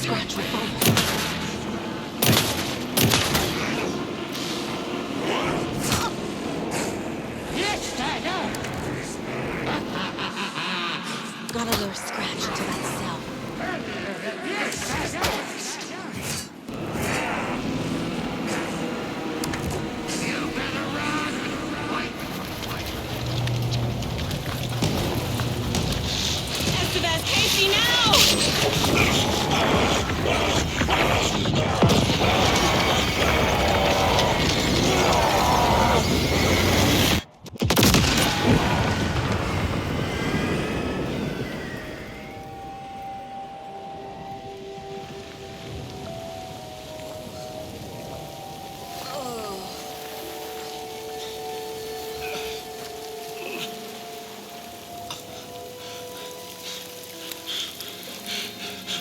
Scratch will follow. Yes, Saga! Gotta lure Scratch into that cell. Yes, Saga! You better run! Estevez, Casey, now!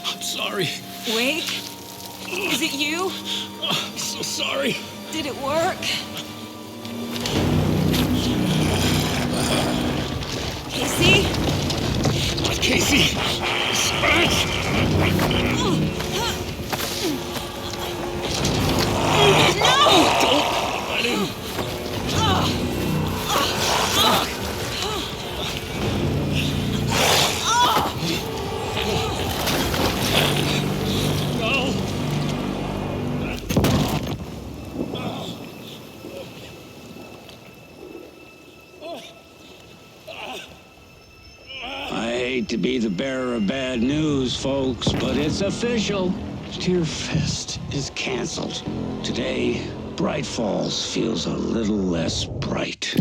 I'm sorry. Wake? Is it you? I'm so sorry. Did it work? Casey? Not Casey. Scratch. No! Don't let him. No. I hate to be the bearer of bad news, folks, but it's official. Tearfest is canceled. Today, Bright Falls feels a little less bright.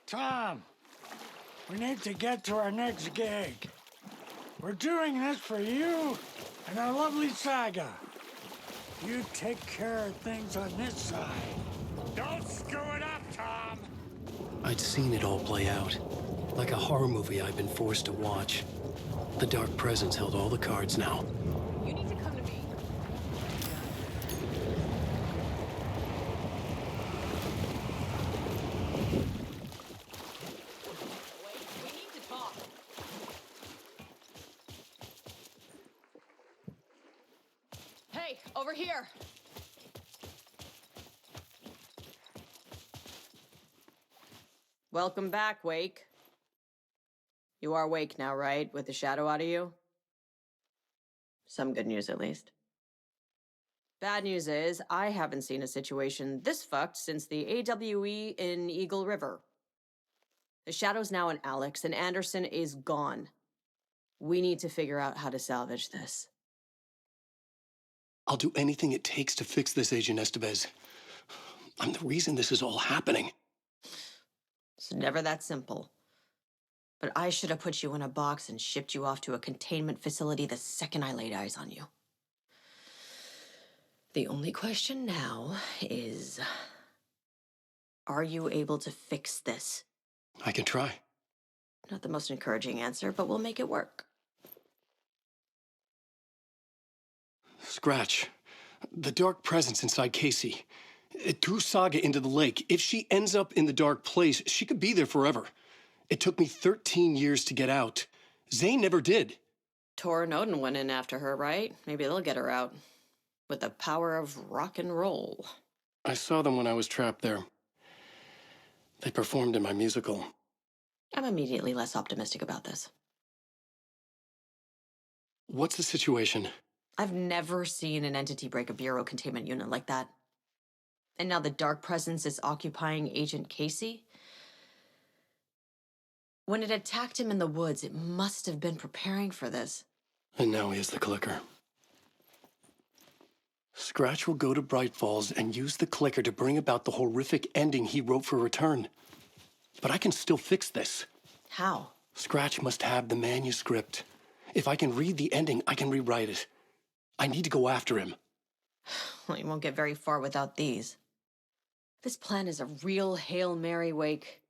Tom, we need to get to our next gig. We're doing this for you and our lovely Saga. You take care of things on this side. Don't screw it up, Tom. I'd seen it all play out. Like a horror movie I'd been forced to watch. The Dark Presence held all the cards now. You need to come to me. We need to talk. Hey, over here. Welcome back, Wake. You are Wake now, right? With the shadow out of you? Some good news, at least. Bad news is, I haven't seen a situation this fucked since the AWE in Eagle River. The Shadow's now in Alex, and Anderson is gone. We need to figure out how to salvage this. I'll do anything it takes to fix this, Agent Estevez. I'm the reason this is all happening. It's never that simple. But I should have put you in a box and shipped you off to a containment facility the second I laid eyes on you. The only question now is, are you able to fix this? I can try. Not the most encouraging answer, but we'll make it work. Scratch. The dark presence inside Casey. It threw Saga into the lake. If she ends up in the dark place, she could be there forever. It took me 13 years to get out. Zane never did. Tor and Odin went in after her, right? Maybe they'll get her out. With the power of rock and roll. I saw them when I was trapped there. They performed in my musical. I'm immediately less optimistic about this. What's the situation? I've never seen an entity break a bureau containment unit like that. And now the dark presence is occupying Agent Casey? When it attacked him in the woods, it must have been preparing for this. And now he has the clicker. Scratch will go to Bright Falls and use the clicker to bring about the horrific ending he wrote for Return. But I can still fix this. How? Scratch must have the manuscript. If I can read the ending, I can rewrite it. I need to go after him. Well, you won't get very far without these. This plan is a real Hail Mary, Wake.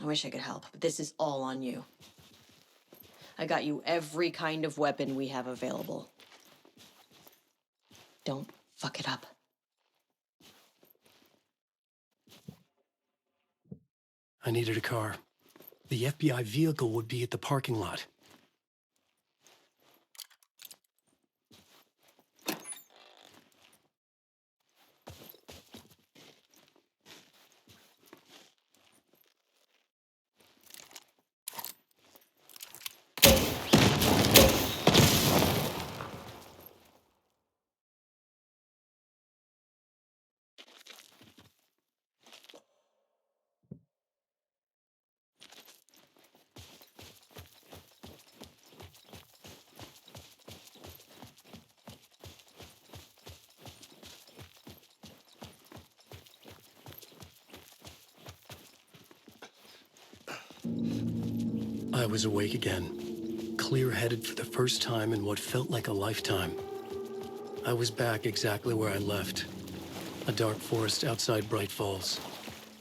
I wish I could help, but this is all on you. I got you every kind of weapon we have available. Don't fuck it up. I needed a car. The FBI vehicle would be at the parking lot. I was awake again, clear-headed for the first time in what felt like a lifetime. I was back exactly where I left. A dark forest outside Bright Falls.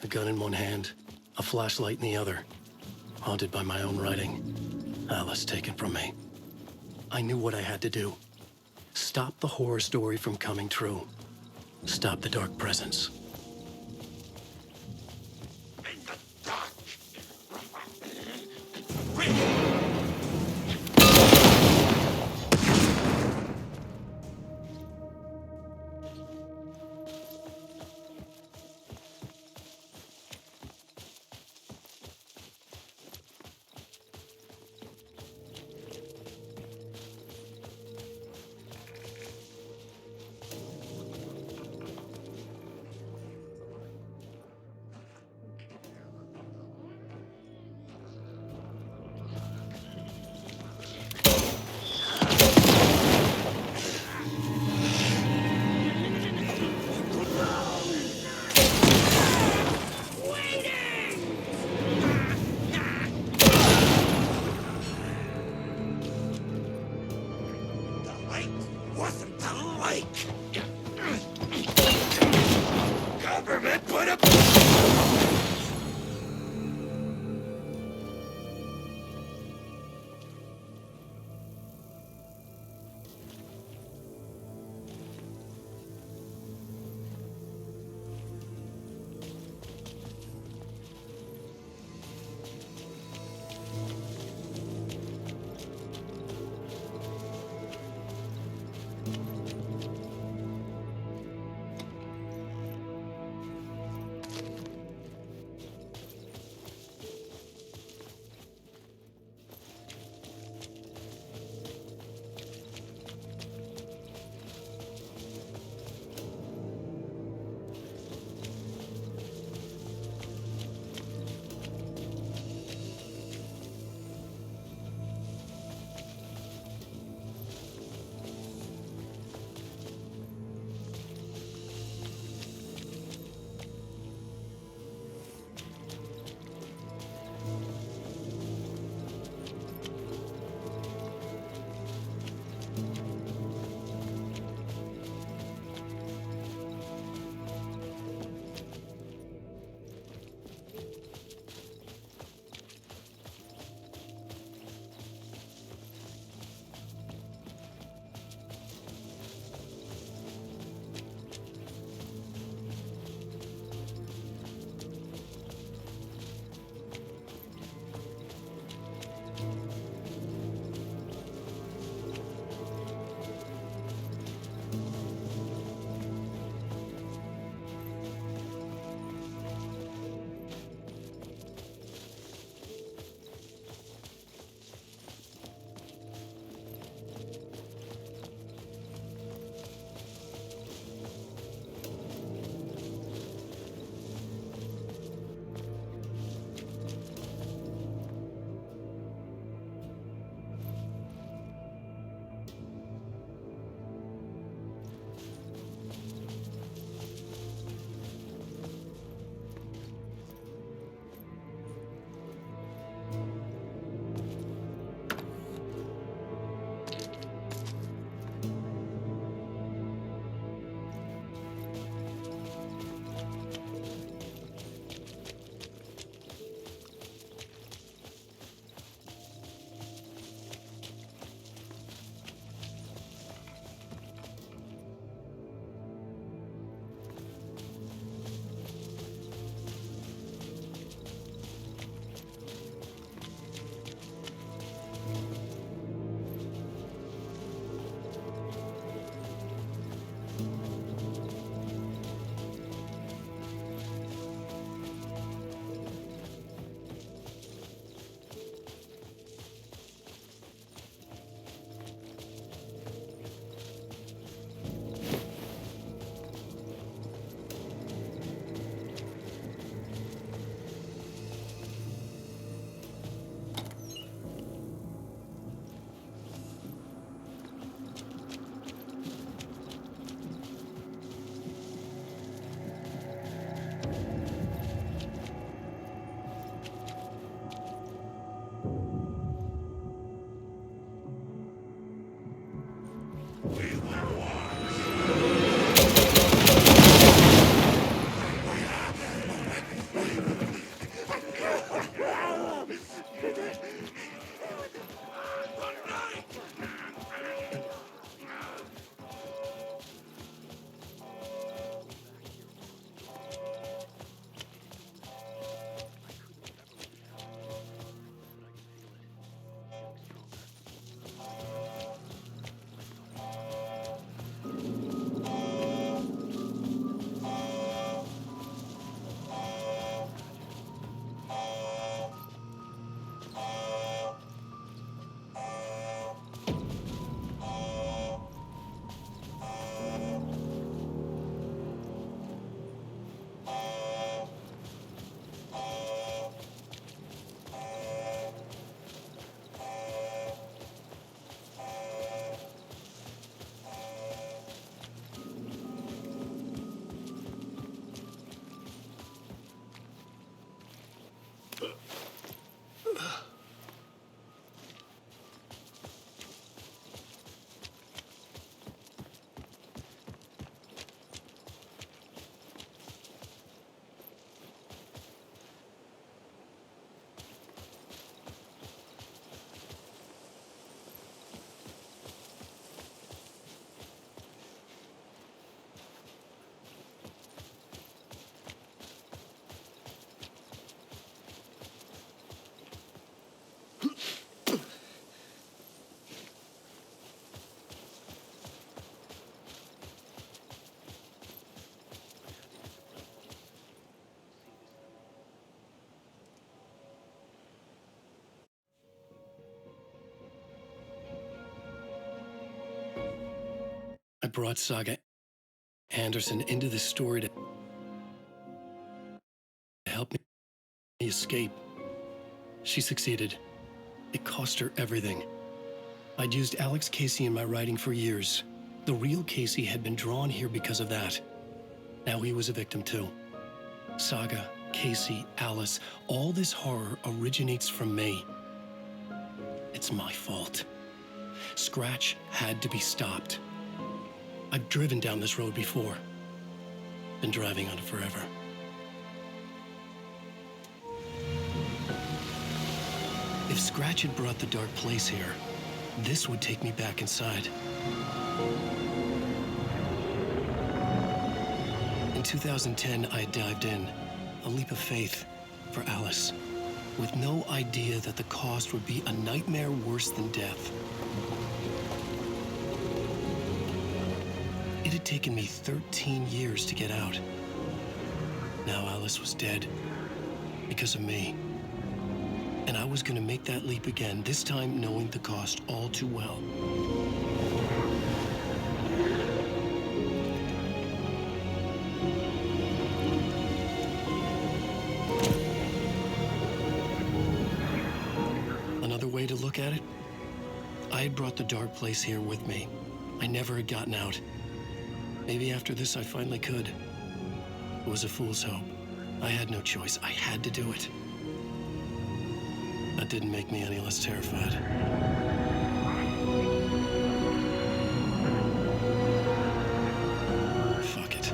A gun in one hand, a flashlight in the other. Haunted by my own writing. Alice taken from me. I knew what I had to do. Stop the horror story from coming true. Stop the dark presence. I brought Saga Anderson into this story to help me escape. She succeeded. It cost her everything. I'd used Alex Casey in my writing for years. The real Casey had been drawn here because of that. Now he was a victim too. Saga, Casey, Alice, all this horror originates from me. It's my fault. Scratch had to be stopped. I've driven down this road before. Been driving on it forever. If Scratch had brought the dark place here, this would take me back inside. In 2010, I dived in, a leap of faith for Alice, with no idea that the cost would be a nightmare worse than death. It had taken me 13 years to get out. Now Alice was dead because of me. And I was going to make that leap again, this time knowing the cost all too well. Another way to look at it, I had brought the dark place here with me. I never had gotten out. Maybe after this I finally could. It was a fool's hope. I had no choice. I had to do it. That didn't make me any less terrified. Fuck it.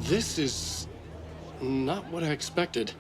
This is not what I expected.